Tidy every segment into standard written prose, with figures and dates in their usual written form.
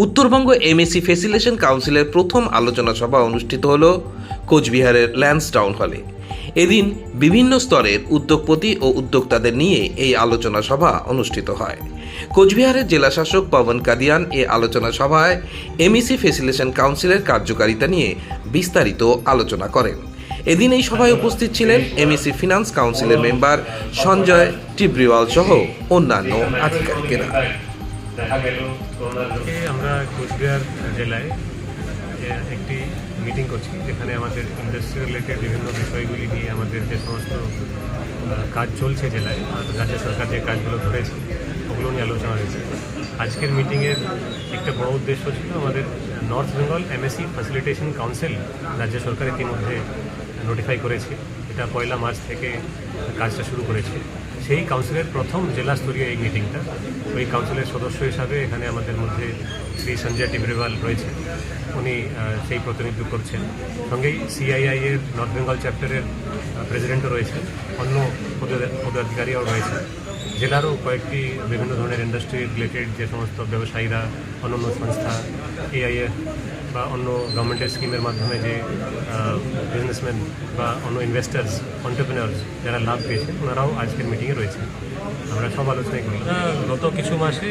Uttarbanga MAC facilitation কাউন্সিলের প্রথম আলোচনা সভা অনুষ্ঠিত হল কোচবিহারের ল্যান্স টাউন হলে। এদিন বিভিন্ন স্তরের উদ্যোগপতি ও উদ্যোক্তাদের নিয়ে এই আলোচনা সভা অনুষ্ঠিত হয়। কোচবিহারের জেলাশাসক পবন কাদিয়ান এই আলোচনা সভায় এমএসি ফ্যাসিলিটেশন কাউন্সিলের কার্যকারিতা নিয়ে বিস্তারিত আলোচনা করেন। এদিন এই সভায় উপস্থিত ছিলেন এমএসি ফিনান্স কাউন্সিলের মেম্বার সঞ্জয় টিব্রিওয়াল সহ অন্যান্য আধিকারিকেরা। আমরা কোচবিহার জেলায় একটি মিটিং করছি, যেখানে আমাদের ইন্ডাস্ট্রি রিলেটেড বিভিন্ন বিষয়গুলি নিয়ে আমাদের যে সমস্ত কাজ চলছে জেলায়, রাজ্য সরকার যে কাজগুলো ধরেছে ওগুলো নিয়ে আলোচনা হয়েছে। আজকের মিটিংয়ের একটা বড় উদ্দেশ্য ছিল আমাদের north Bengal MAC facilitation council রাজ্য সরকার ইতিমধ্যে নোটিফাই করেছে। এটা 1 মার্চ থেকে কাজটা শুরু করেছে। সেই কাউন্সিলের প্রথম জেলাস্তরীয় এই মিটিংটা। ওই কাউন্সিলের সদস্য হিসাবে এখানে আমাদের মধ্যে শ্রী সঞ্জয় টিব্রিওয়াল রয়েছে, উনি সেই প্রতিনিধিত্ব করছেন। সঙ্গেই সিআইআই এর নর্থ বেঙ্গল চ্যাপ্টারের প্রেসিডেন্টও রয়েছেন, অন্য পদাধিকারীও রয়েছে। জেলারও কয়েকটি বিভিন্ন ধরনের ইন্ডাস্ট্রি রিলেটেড যে সমস্ত ব্যবসায়ীরা, অন্যান্য সংস্থা, এআইএফ বা অন্য গভর্নমেন্টের স্কিমের মাধ্যমে যে বিজনেসম্যান বা অন্য ইনভেস্টার্স, অন্টারপ্রেনার্স যারা লাভ পেয়েছেন, ওনারাও আজকের মিটিংয়ে রয়েছে। আমরা সব আলোচনাই করি। গত কিছু মাসে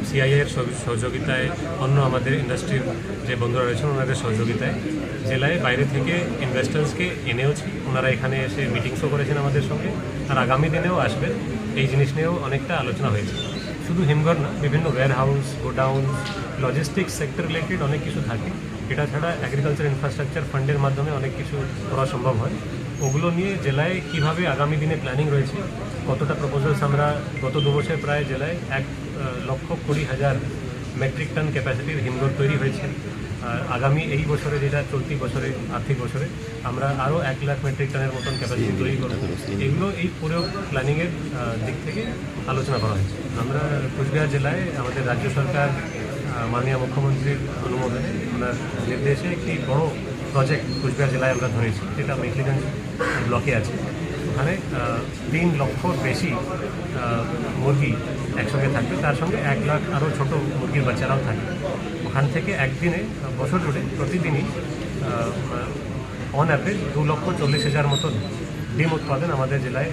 সিআইএর সহযোগিতায়, অন্য আমাদের ইন্ডাস্ট্রির যে বন্ধুরা রয়েছেন ওনাদের সহযোগিতায় জেলায় বাইরে থেকে ইনভেস্টার্সকে এনেওছি। ওনারা এখানে এসে মিটিংসও করেছেন আমাদের সঙ্গে, আর আগামী দিনেও আসবেন। এই জিনিস নিয়েও অনেকটা আলোচনা হয়েছে। শুধু হিমঘর না, বিভিন্ন warehouse, godown, logistics sector related অনেক কিছু থাকে। এটা ছাড়া এগ্রিকালচার ইনফ্রাস্ট্রাকচার ফান্ডের মাধ্যমে অনেক কিছু করা সম্ভব হয়। ওগুলো নিয়ে জেলায় কিভাবে আগামী দিনে প্ল্যানিং রয়েছে, কতটা প্রপোজালস আমরা গত 2 বছর প্রায় জেলায় 1,20,000 মেট্রিক টন ক্যাপাসিটির হিমঘর তৈরি হয়েছে। আর আগামী এই বছরে, যেটা চলতি বছরে, আর্থিক বছরে, আমরা আরও 1 লাখ মেট্রিক টনের মতন ক্যাপাসিটি তৈরি করব। এগুলো এই পুরো প্ল্যানিংয়ের দিক থেকে আলোচনা করা হয়েছে। আমরা কোচবিহার জেলায় আমাদের রাজ্য সরকার মাননীয় মুখ্যমন্ত্রীর অনুমোদনে, ওনার নির্দেশে একটি বড় প্রজেক্ট কোচবিহার জেলায় আমরা ধরেছি, যেটা মেখলিগঞ্জ ব্লকে আছে। ওখানে 3 লক্ষর বেশি মুরগি একসঙ্গে থাকবে, তার সঙ্গে 1 লাখ আরও ছোটো মুরগির বাচ্চারাও থাকবে। ওখান থেকে একদিনে, বছর জুড়ে প্রতিদিনই অন অ্যাভারেজ 2,40,000 মতন ডিম উৎপাদন আমাদের জেলায়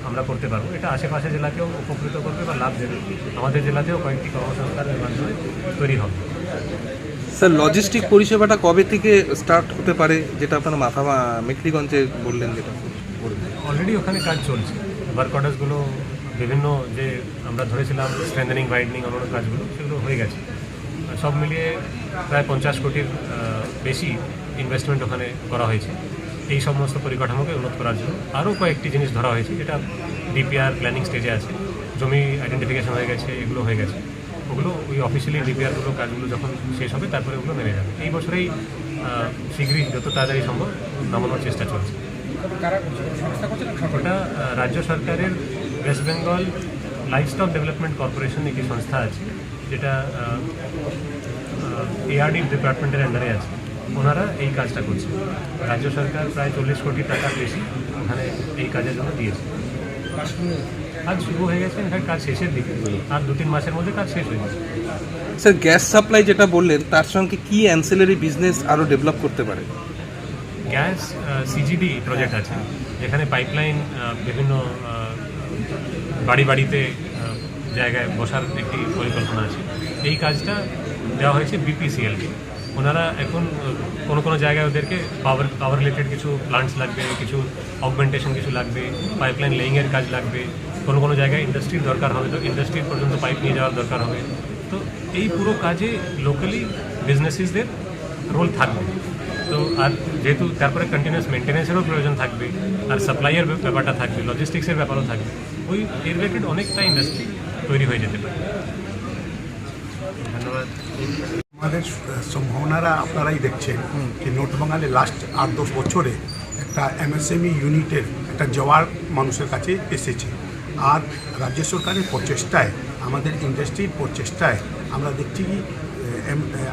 আমরা করতে পারবো। এটা আশেপাশে জেলাকেও উপকৃত করবে বা লাভ দেবে। আমাদের জেলাতেও কয়েকটি কর্মসংস্থানের মাধ্যমে তৈরি হবে। স্যার, লজিস্টিক পরিষেবাটা কবে থেকে স্টার্ট হতে পারে, যেটা আপনারা মেখলিগঞ্জে বললেন? যেটা অলরেডি ওখানে কাজ চলছে। ওয়ার্ক অর্ডার্সগুলো বিভিন্ন যে আমরা ধরেছিলাম স্ট্রেংথেনিং, ওয়াইডনিং, অন্যান্য কাজগুলো সেগুলো হয়ে গেছে। সব মিলিয়ে প্রায় 50 কোটির বেশি ইনভেস্টমেন্ট ওখানে করা হয়েছে এই সমস্ত পরিকাঠামোকে উন্নত করার জন্য। আরও কয়েকটি জিনিস ধরা হয়েছে, যেটা ডিপিআর প্ল্যানিং স্টেজে আছে। জমি আইডেন্টিফিকেশন হয়ে গেছে, এগুলো হয়ে গেছে। ওগুলো ওই অফিসিয়ালি ডিপিআরগুলো কাজগুলো যখন শেষ হবে, তারপরে ওগুলো নেমে যাবে। এই বছরেই শীঘ্রই, যত তাড়াতাড়ি সম্ভব, নামানোর চেষ্টা চলছে। ওটা রাজ্য সরকারের West Bengal livestock development corporation একটি সংস্থা আছে, যেটা এআরডি ডিপার্টমেন্টের আন্ডারে আছে। ওনারা এই কাজটা করছে। রাজ্য সরকার প্রায় 40 কোটি টাকার বেশি ওখানে এই কাজের জন্য দিয়েছে। কাজ শুরু হয়ে গেছে, ইনফ্যাক্ট কাজ শেষের দিকে, আর 2-3 মাসের মধ্যে কাজ শেষ হয়ে যাবে। স্যার, গ্যাস সাপ্লাই যেটা বললেন, তার সঙ্গে কি অ্যান্সিলারি বিজনেস আরও ডেভেলপ করতে পারে? গ্যাস সিজিডি প্রজেক্ট আছে, যেখানে পাইপলাইন বিভিন্ন বাড়িতে জায়গায় বসার একটি পরিকল্পনা আছে। এই কাজটা দেওয়া হয়েছে বিপিসিএলকে। ওনারা এখন কোনো জায়গায় ওদেরকে পাওয়ার রিলেটেড কিছু প্লান্টস লাগবে, কিছু অগমেন্টেশন কিছু লাগবে, পাইপলাইন লেইংয়ের কাজ লাগবে। কোনো জায়গায় ইন্ডাস্ট্রির দরকার হবে, তো ইন্ডাস্ট্রির পর্যন্ত পাইপ নিয়ে যাওয়ার দরকার হবে। তো এই পুরো কাজে লোকালি বিজনেসেসদের রোল থাকবে। তো আর যেহেতু তারপরে কন্টিনিউয়াস মেনটেন্যান্সেরও প্রয়োজন থাকবে, আর সাপ্লাইয়ের ব্যাপারটা থাকবে, লজিস্টিক্সের ব্যাপারও থাকবে। ওই এর রিলেটেড অনেকটা ইন্ডাস্ট্রি তৈরি হয়ে যেতে পারে। ধন্যবাদ। আমাদের সম্ভাবনারা আপনারাই দেখছেন যে নর্থ বেঙ্গলে লাস্ট 8-10 বছরে একটা এমএসএমই ইউনিটের একটা জোয়ার মানুষের কাছে এসেছে। আর রাজ্য সরকারের প্রচেষ্টায়, আমাদের ইন্ডাস্ট্রির প্রচেষ্টায় আমরা দেখছি কি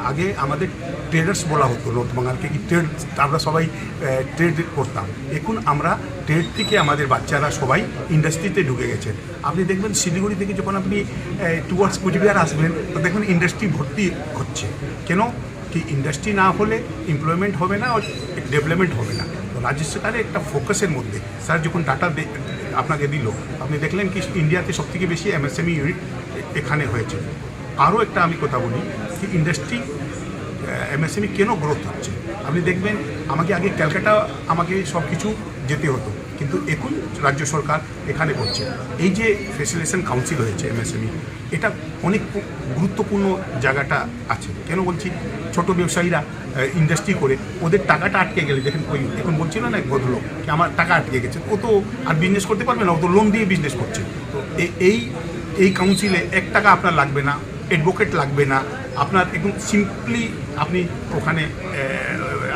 আগে আমাদের ট্রেডার্স বলা হতো নর্থ বেঙ্গলকে, কি ট্রেড, আমরা সবাই ট্রেড করতাম। এখন আমরা ট্রেড থেকে আমাদের বাচ্চারা সবাই ইন্ডাস্ট্রিতে ঢুকে গেছেন। আপনি দেখবেন শিলিগুড়ি থেকে যখন আপনি টুয়ার্ডস কুচবিহার আসবেন তো দেখবেন ইন্ডাস্ট্রি ভর্তি হচ্ছে। কেন কি ইন্ডাস্ট্রি না হলে এমপ্লয়মেন্ট হবে না, ডেভেলপমেন্ট হবে না। তো রাজ্য সরকারের একটা ফোকাসের মধ্যে স্যার যখন ডাটা আপনাকে দিল, আপনি দেখলেন কি ইন্ডিয়াতে সবথেকে বেশি এমএসএমই ইউনিট এখানে হয়েছে। আরও একটা আমি কথা বলি কি ইন্ডাস্ট্রি এমএসএমই কেন গ্রোথ হচ্ছে। আপনি দেখবেন আমাকে আগে ক্যালকাটা আমাকে সব কিছু যেতে হতো, কিন্তু এখন রাজ্য সরকার এখানে করছে। এই যে ফেসিলিটেশন কাউন্সিল হয়েছে এমএসএমই, এটা অনেক গুরুত্বপূর্ণ জায়গাটা আছে। কেন বলছি, ছোট ব্যবসায়ীরা ইন্ডাস্ট্রি করে ওদের টাকাটা আটকে গেলে, দেখেন ওই এখন বলছিল না ভদ্রলোক কি আমার টাকা আটকে গেছে, ও তো আর বিজনেস করতে পারবে না, ও তো লোন দিয়ে বিজনেস করছে। তো এই কাউন্সিলে 1 টাকা আপনার লাগবে না, অ্যাডভোকেট লাগবে না, আপনার একদম সিম্পলি আপনি ওখানে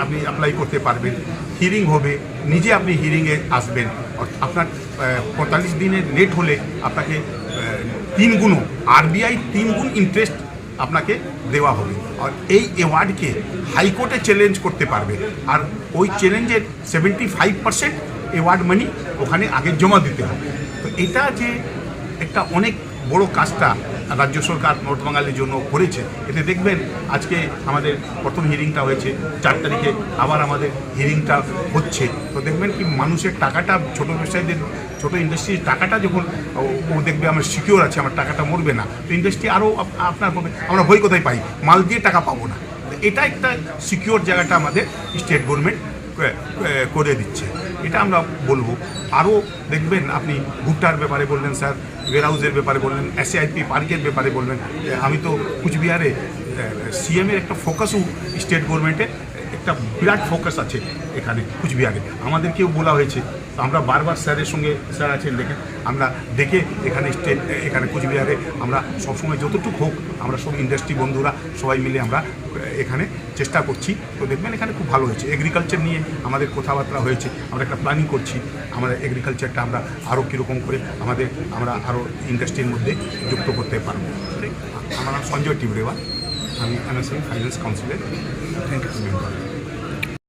আপনি অ্যাপ্লাই করতে পারবেন, হিয়ারিং হবে, নিজে আপনি হিয়ারিংয়ে আসবেন। আপনার 45 দিনের লেট হলে আপনাকে 3 গুণ আরবিআই 3 গুণ ইন্টারেস্ট আপনাকে দেওয়া হবে। আর এই অ্যাওয়ার্ডকে হাইকোর্টে চ্যালেঞ্জ করতে পারবে, আর ওই চ্যালেঞ্জের 75% অ্যাওয়ার্ড মানি ওখানে আগে জমা দিতে হবে। তো এটা যে একটা অনেক বড় কাজটা রাজ্য সরকার নর্থ বেঙ্গলের জন্য করেছে, এতে দেখবেন আজকে আমাদের প্রথম হিয়ারিংটা হয়েছে, 4 তারিখে আবার আমাদের হিয়ারিংটা হচ্ছে। তো দেখবেন কি মানুষের টাকাটা, ছোটো ব্যবসায়ীদের, ছোটো ইন্ডাস্ট্রির টাকাটা যখন ও দেখবে আমার সিকিউর আছে, আমার টাকাটা মরবে না, তো ইন্ডাস্ট্রি আরও আপনার হবে। আমরা ভয় কোথায় পাই, মাল দিয়ে টাকা পাবো না। তো এটা একটা সিকিউর জায়গাটা আমাদের স্টেট গভর্নমেন্ট করে দিচ্ছে, এটা আমরা বলবো। আরও দেখবেন আপনি ভুট্টার ব্যাপারে বললেন স্যার, ওয়ারহাউসের ব্যাপারে বললেন, SIP পার্কের ব্যাপারে বললেন। আমি তো কুচবিহারে সিএমের একটা ফোকাসও স্টেট গভর্নমেন্টের একটা বিরাট ফোকাস আছে এখানে কুচবিহারে, আমাদেরকেও বলা হয়েছে। তো আমরা বারবার স্যারের সঙ্গে, স্যার আছেন দেখেন, আমরা দেখে এখানে কুচবিহারে আমরা সবসময় যতটুকু হোক আমরা সব ইন্ডাস্ট্রি বন্ধুরা সবাই মিলে আমরা এখানে চেষ্টা করছি। তো দেখবেন এখানে খুব ভালো হয়েছে। এগ্রিকালচার নিয়ে আমাদের কথাবার্তা হয়েছে, আমরা একটা প্ল্যানিং করছি আমরা এগ্রিকালচারটা আমরা আরও কীরকম করে আমরা আরও ইন্ডাস্ট্রির মধ্যে যুক্ত করতে পারবো। আমার নাম সঞ্জয় টিবরেওয়াল, আমি এমএসএমই ফাইন্যান্স কাউন্সিলের থ্যাংক ইউ মেম্বার।